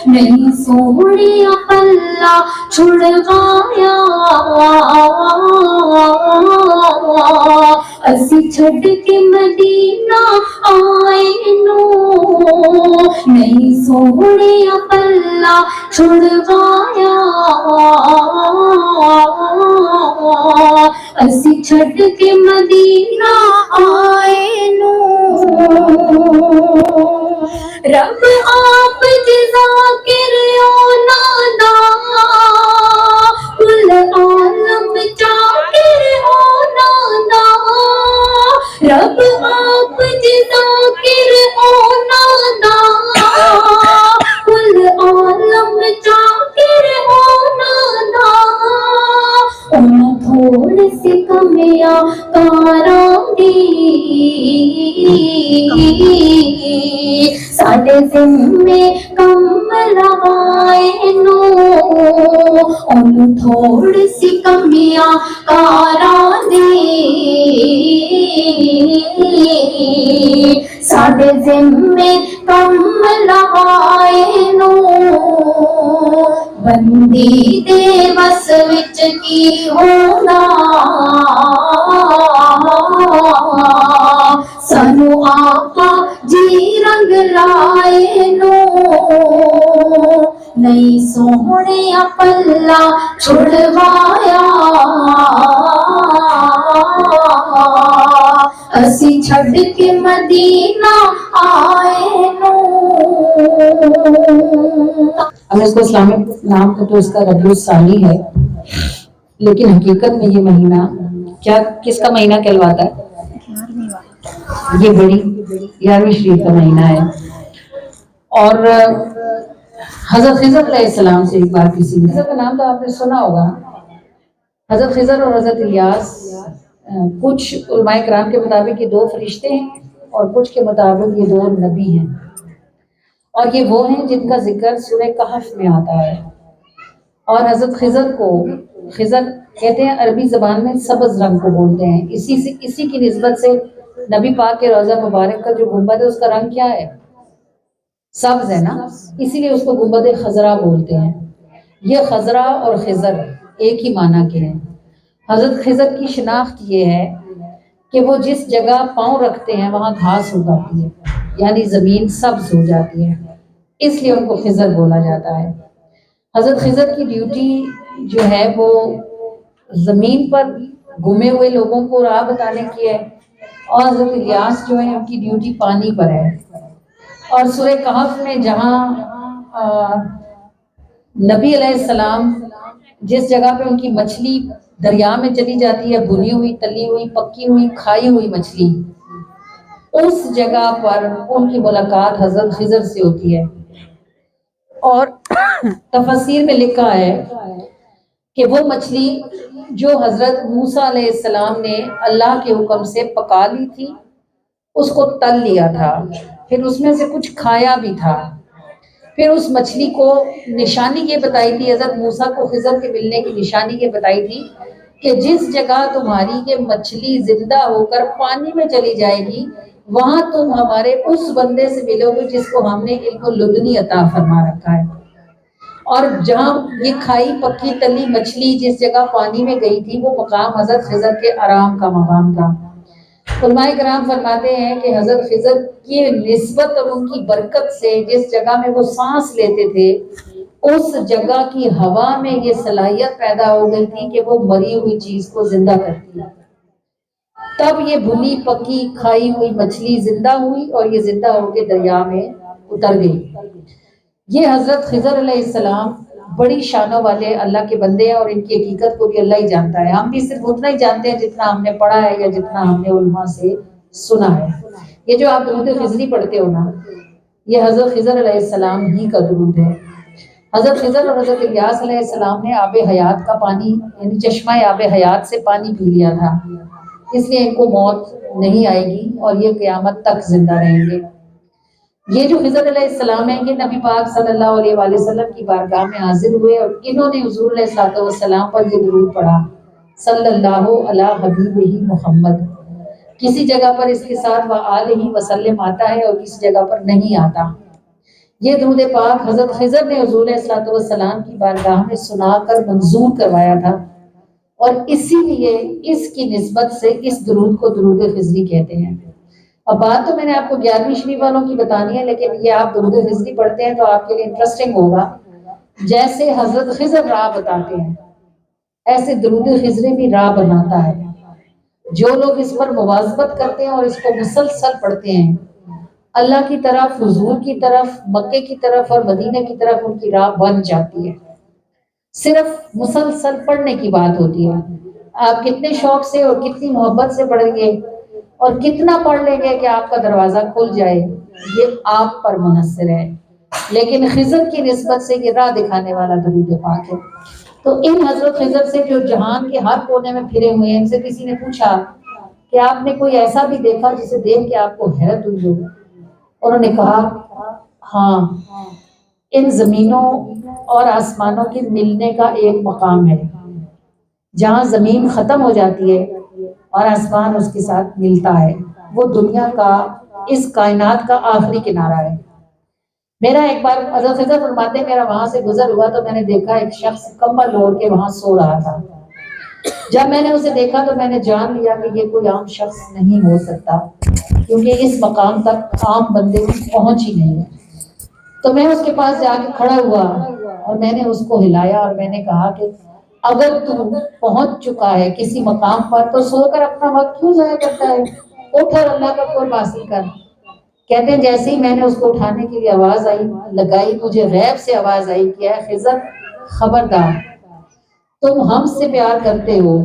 نہیں سوڑیا پلا چھڑوایا، اسی چھڈ کے مدینہ آئے نو، نہیں سوڑیا پلا چھڑوایا، اسی چھڈ کے مدینہ آئے نو، رب آپ جزا کرو نادا، کل عالم چاکر ہو نادا، رب آپ جزا کرو نادا، کل عالم چاکر ہو نادا، انہاں تھوڑ سی کمیاں کاراں دی ساڈے ذمے کم لوائے نو، انہاں تھوڑ سی کمیاں کاراں دی ساڈے ذمے کم لوائے نو، بندی دے بس وچ کی ہونا، سانو آقا جی رنگ لائے نو، نہیں سوہنیا پلا چھڑوایا، اسی چھڈ کے مدینہ آئے نو۔ ہم اس کو اسلامک نام کو تو اس کا ربیع الثانی ہے، لیکن حقیقت میں یہ مہینہ کیا کس کا مہینہ کہلواتا ہے؟ یہ بڑی 11ویں شریف کا مہینہ ہے۔ اور حضرت خضر علیہ السلام سے ایک بار کسی نے، خضر کا نام تو آپ نے سنا ہوگا، حضرت خضر اور حضرت الیاس کچھ علماء کرام کے مطابق یہ 2 فرشتے ہیں اور کچھ کے مطابق یہ 2 نبی ہیں، اور یہ وہ ہیں جن کا ذکر سورہ کہف میں آتا ہے۔ اور حضرت خضر کو خضر کہتے ہیں، عربی زبان میں سبز رنگ کو بولتے ہیں، اسی کی نسبت سے نبی پاک کے روضہ مبارک کا جو گنبد ہے اس کا رنگ کیا ہے؟ سبز ہے نا، اسی لیے اس کو گنبد خضرا بولتے ہیں۔ یہ خضرا اور خضر ایک ہی معنی کے ہیں۔ حضرت خضر کی شناخت یہ ہے کہ وہ جس جگہ پاؤں رکھتے ہیں وہاں گھاس اگاتی ہے، یعنی زمین سبز ہو جاتی ہے، اس لیے ان کو خضر بولا جاتا ہے۔ حضرت خضر کی ڈیوٹی جو ہے وہ زمین پر گمے ہوئے لوگوں کو راہ بتانے کی ہے، اور حضرت الیاس جو ہے ان کی ڈیوٹی پانی پر ہے۔ اور سورہ کہف میں جہاں نبی علیہ السلام جس جگہ پہ ان کی مچھلی دریا میں چلی جاتی ہے، بھنی ہوئی، تلی ہوئی، پکی ہوئی، کھائی ہوئی مچھلی، اس جگہ پر ان کی ملاقات حضرت خضر سے ہوتی ہے۔ اور تفسیر میں لکھا ہے کہ وہ مچھلی جو حضرت موسیٰ علیہ السلام نے اللہ کے حکم سے پکا لی تھی اس کو تل لیا تھا، پھر اس میں سے کچھ کھایا بھی تھا، پھر اس مچھلی کو نشانی یہ بتائی تھی، حضرت موسیٰ کو خضر کے ملنے کی نشانی یہ بتائی تھی کہ جس جگہ تمہاری یہ مچھلی زندہ ہو کر پانی میں چلی جائے گی وہاں تم ہمارے اس بندے سے ملو گے جس کو ہم نے علم لدنی عطا فرما رکھا ہے۔ اور جہاں یہ کھائی پکی تلی مچھلی جس جگہ پانی میں گئی تھی وہ مقام حضرت خضر کے آرام کا مقام تھا۔ علماء کرام فرماتے ہیں کہ حضرت خضر کی نسبت اور ان کی برکت سے جس جگہ میں وہ سانس لیتے تھے اس جگہ کی ہوا میں یہ صلاحیت پیدا ہو گئی تھی کہ وہ مری ہوئی چیز کو زندہ کرتی ہے۔ تب یہ بھنی پکی کھائی ہوئی مچھلی زندہ ہوئی اور یہ زندہ ہو کے دریا میں اتر گئی۔ یہ حضرت خضر علیہ السلام بڑی شانوں والے اللہ کے بندے ہیں اور ان کی حقیقت کو بھی اللہ ہی جانتا ہے۔ ہم بھی صرف اتنا ہی جانتے ہیں جتنا ہم نے پڑھا ہے یا جتنا ہم نے علماء سے سنا ہے۔ یہ جو آپ درود خضری پڑھتے ہو نا، یہ حضرت خضر علیہ السلام ہی کا درود ہے۔ حضرت خضر اور حضرت الیاس علیہ السلام نے آب حیات کا پانی یعنی چشمہ آب حیات سے پانی پی لیا تھا، اس لیے ان کو موت نہیں آئے گی اور یہ قیامت تک زندہ رہیں گے۔ یہ جو خضر علیہ السلام ہیں یہ نبی پاک صلی اللہ علیہ وآلہ وسلم کی بارگاہ میں حاضر ہوئے اور انہوں نے حضور علیہ السلام پر یہ درود پڑھا، صلی اللہ علی حبیبہ محمد۔ کسی جگہ پر اس کے ساتھ وآلہ وسلم آتا ہے اور کسی جگہ پر نہیں آتا۔ یہ درود پاک حضرت خضر نے حضور علیہ السلام کی بارگاہ میں سنا کر منظور کروایا تھا اور اسی لیے اس کی نسبت سے اس درود کو درود خضری کہتے ہیں۔ اب بات تو میں نے آپ کو 11ویں شریف والوں کی بتانی ہے، لیکن یہ آپ درود خضری پڑھتے ہیں تو آپ کے لیے انٹرسٹنگ ہوگا۔ جیسے حضرت خضر راہ بتاتے ہیں ایسے درود خضری بھی راہ بناتا ہے۔ جو لوگ اس پر مواظبت کرتے ہیں اور اس کو مسلسل پڑھتے ہیں اللہ کی طرف، حضور کی طرف، مکے کی طرف اور مدینے کی طرف ان کی راہ بن جاتی ہے۔ صرف مسلسل پڑھنے کی بات ہوتی ہے۔ آپ کتنے شوق سے اور کتنی محبت سے پڑھیں گے اور کتنا پڑھ لیں گے کہ آپ کا دروازہ کھل جائے، یہ آپ پر منحصر ہے۔ لیکن خضر کی نسبت سے یہ راہ دکھانے والا درود پاک ہے۔ تو ان حضرت خضر سے جو جہان کے ہر کونے میں پھرے ہوئے ہیں، ان سے کسی نے پوچھا کہ آپ نے کوئی ایسا بھی دیکھا جسے دیکھ کے آپ کو حیرت ہوئی ہو؟ انہوں نے کہا ہاں، ان زمینوں اور آسمانوں کے ملنے کا ایک مقام ہے جہاں زمین ختم ہو جاتی ہے اور آسمان اس کے ساتھ ملتا ہے، وہ دنیا کا، اس کائنات کا آخری کنارہ ہے۔ میرا ایک بار حضرت خضر فرماتے ہیں میرا وہاں سے گزر ہوا تو میں نے دیکھا ایک شخص کمبل اوڑھ کے وہاں سو رہا تھا۔ جب میں نے اسے دیکھا تو میں نے جان لیا کہ یہ کوئی عام شخص نہیں ہو سکتا، کیونکہ اس مقام تک عام بندے کی پہنچ ہی نہیں ہے۔ تو میں اس کے پاس جا کے کھڑا ہوا اور میں نے اس کو ہلایا اور میں نے کہا کہ اگر تو پہنچ چکا ہے کسی مقام پر تو سو کر اپنا وقت کیوں ضائع کرتا ہے؟ اٹھ اور اللہ کا قرب حاصل کر۔ کہتے ہیں جیسے ہی میں نے اس کو اٹھانے کے لیے آواز لگائی مجھے غیب سے آواز آئی کہ اے خضر خبردار، تم ہم سے پیار کرتے ہو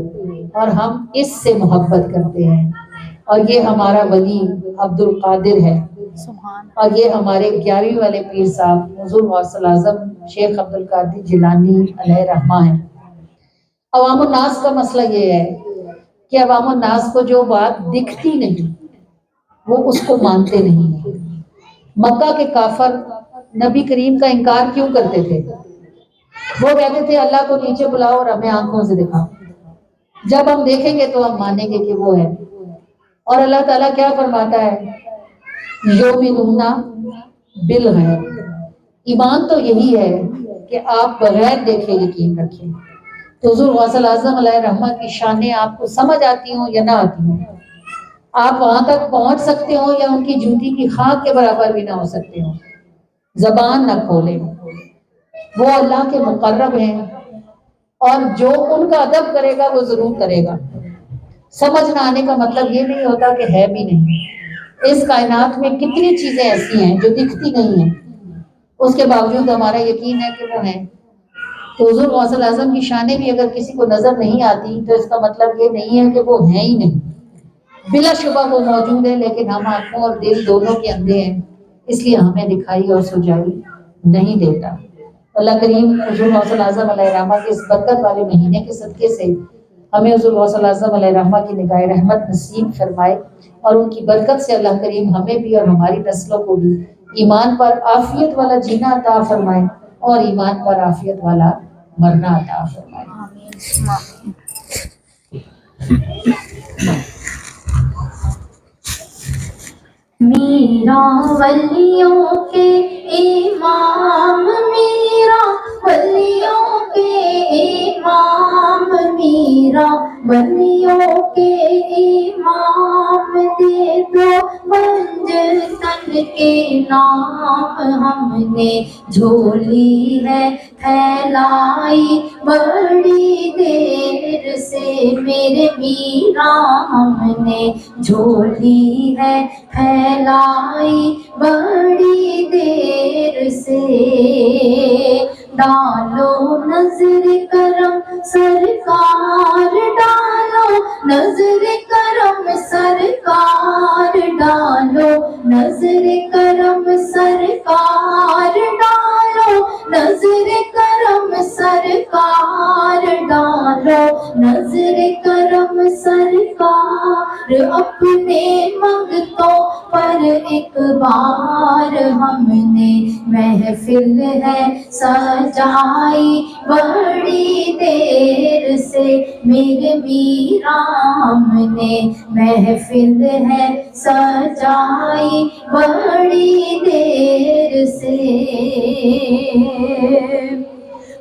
اور ہم اس سے محبت کرتے ہیں، اور یہ ہمارا ولی عبد القادر ہے، اور یہ ہمارے 11ویں والے پیر صاحب حضور غوث اعظم شیخ عبد القادر جیلانی علیہ رحمہ ہیں۔ عوام الناس کا مسئلہ یہ ہے کہ عوام الناس کو جو بات دکھتی نہیں وہ اس کو مانتے نہیں ہیں۔ مکہ کے کافر نبی کریم کا انکار کیوں کرتے تھے؟ وہ کہتے تھے اللہ کو نیچے بلاؤ اور ہمیں آنکھوں سے دکھاؤ، جب ہم دیکھیں گے تو ہم مانیں گے کہ وہ ہے۔ اور اللہ تعالیٰ کیا فرماتا ہے؟ یؤمنون بالغیب، ایمان تو یہی ہے کہ آپ بغیر دیکھے یقین رکھیں۔ تو حضور غوث اعظم علیہ رحمہ کی شانیں آپ کو سمجھ آتی ہوں یا نہ آتی ہوں، آپ وہاں تک پہنچ سکتے ہوں یا ان کی جوتی کی خاک کے برابر بھی نہ ہو سکتے ہوں، زبان نہ کھولیں، وہ اللہ کے مقرب ہیں اور جو ان کا ادب کرے گا وہ ضرور کرے گا۔ سمجھ نہ آنے کا مطلب یہ نہیں ہوتا کہ ہے بھی نہیں۔ اس کائنات میں کتنی چیزیں ایسی ہیں جو دکھتی نہیں ہیں، اس کے باوجود ہمارا یقین ہے کہ وہ ہیں۔ تو حضور غوث اعظم کی شانیں بھی اگر کسی کو نظر نہیں آتی تو اس کا مطلب یہ نہیں ہے کہ وہ ہیں ہی نہیں، بلا شبہ وہ موجود ہے، لیکن ہم آنکھوں اور دل دونوں کے اندھے ہیں، اس لیے ہمیں دکھائی اور سجائی نہیں دیتا۔ اللہ کریم حضور غوث اعظم علیہ رحمہ کے اس برکت والے مہینے کے صدقے سے ہمیں حضور غوث الاعظم علیہ رحمہ کی نگاہ رحمت نصیب فرمائے، اور ان کی برکت سے اللہ کریم ہمیں بھی اور ہماری نسلوں کو بھی ایمان پر عافیت والا جینا عطا فرمائے اور ایمان پر عافیت والا مرنا عطا فرمائے۔ میرا ولیوں کے امام، میرا ولیوں کے امام، میرا ولیوں کے امام، دے دو پنجتن کے نام، ہم نے جھولی ہے پھیلائی بڑی دیر سے میرے میرا، ہم نے جھولی ہے پھیلائی بڑی دیر سے، ڈالو نظر کرم سرکار، ڈالو نظر کرم سرکار، ڈالو نظر کرم سرکار، ڈالو نظر کرم سرکار، ڈالو نظر کرم سرکار، اپنے منگتوں پر ایک بار ہم نے محفل ہے سجائی بڑی دیر سے میرے میرا، ہم نے محفل ہے سجائی بڑی دیر سے،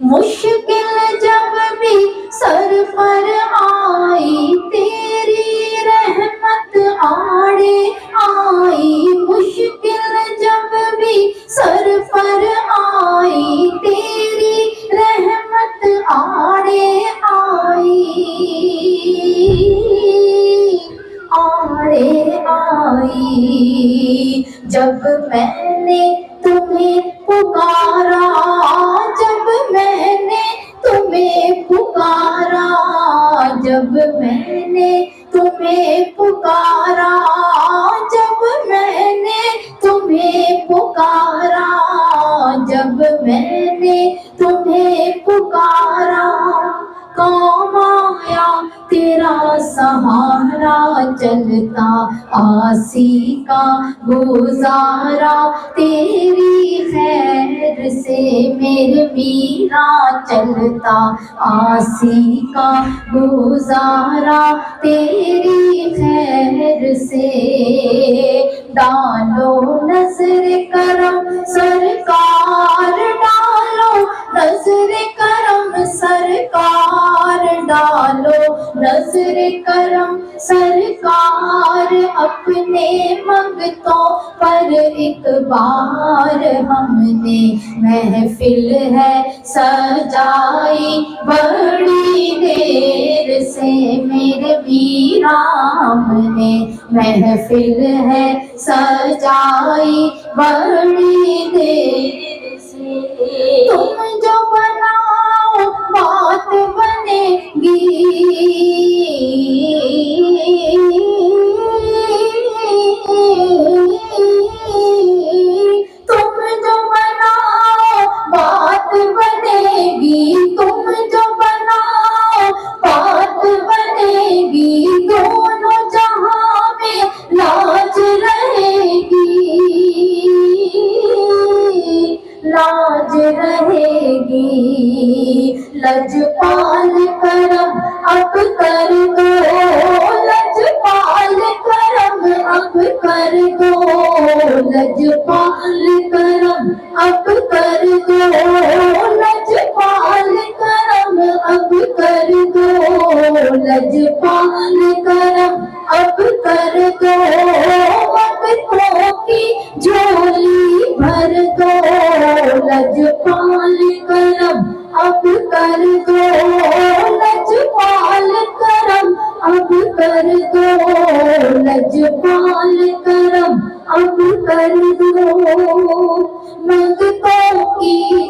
مشکل جب بھی سر پر آئی تیری رحمت آڑے آئی، مشکل جب بھی سر پر آئی تیری رحمت آڑے آئی، آڑے آئی، جب میں نے تمہیں پکارا، جب میں نے تمہیں پکارا، جب میں نے تمہیں پکارا، جب میں نے تمہیں پکارا، جب میں نے تمہیں پکارا، کام آیا تیرا سہارا، چلتا آسی کا گزارا تیری خیر سے میرے میرا، چلتا آسی کا گزارا تیری خیر سے، ڈالو نظر کرم سرکار، ڈالو نظر کرم سرکار، ڈالو نظر کرم سرکار، اپنے منگتوں پر ایک بار ہم نے محفل ہے سجائی بڑی دیر سے میرے میرا، ہم نے محفل ہے سجائی بڑی دیر سے، تم جو بناؤ بات بنے گی، تم جو بناؤ بات بنے گی، تم جو بناؤ بات بنے گی، دونوں جہاں میں لاج رہے گی، لاج رہے گی، لجپال کرم اب کر دو، لجپال کرم اب کر دو، لجپال کرم اب کر دو، لجپال کرم اب کر دو، لجپال کرم اب کر دو، منگتوں کی جھولی بھر دو، لجپال کرم اب کر دو، لجپال کرم اب کر دو، لجپال کرم اب کر دو، منگتوں کی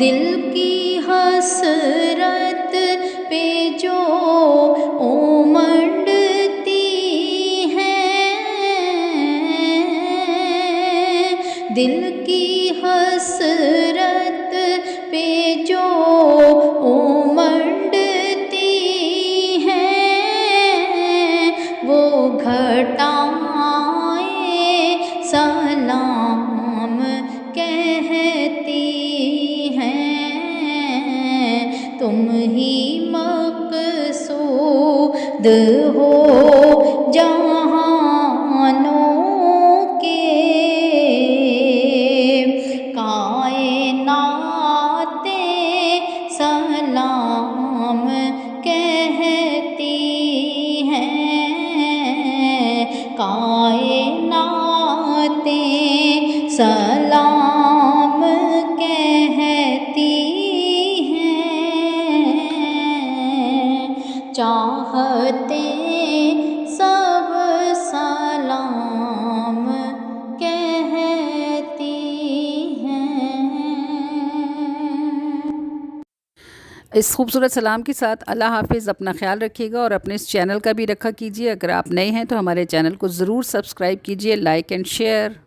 دل کی حسرت پہ جو امنڈتی ہیں، دل کی حسرت پہ جو امنڈتی ہیں، وہ گھٹائیں سلام کہتی ہیں، تم ہی مقصود ہو جہانوں کے، کائناتیں سلام کہتی ہیں، کائناتیں سلام کہتی ہیں، چاہتے سب سلام کہتی ہیں۔ اس خوبصورت سلام کے ساتھ اللہ حافظ، اپنا خیال رکھیے گا اور اپنے اس چینل کا بھی رکھا کیجیے۔ اگر آپ نئے ہیں تو ہمارے چینل کو ضرور سبسکرائب کیجیے، لائک اینڈ شیئر۔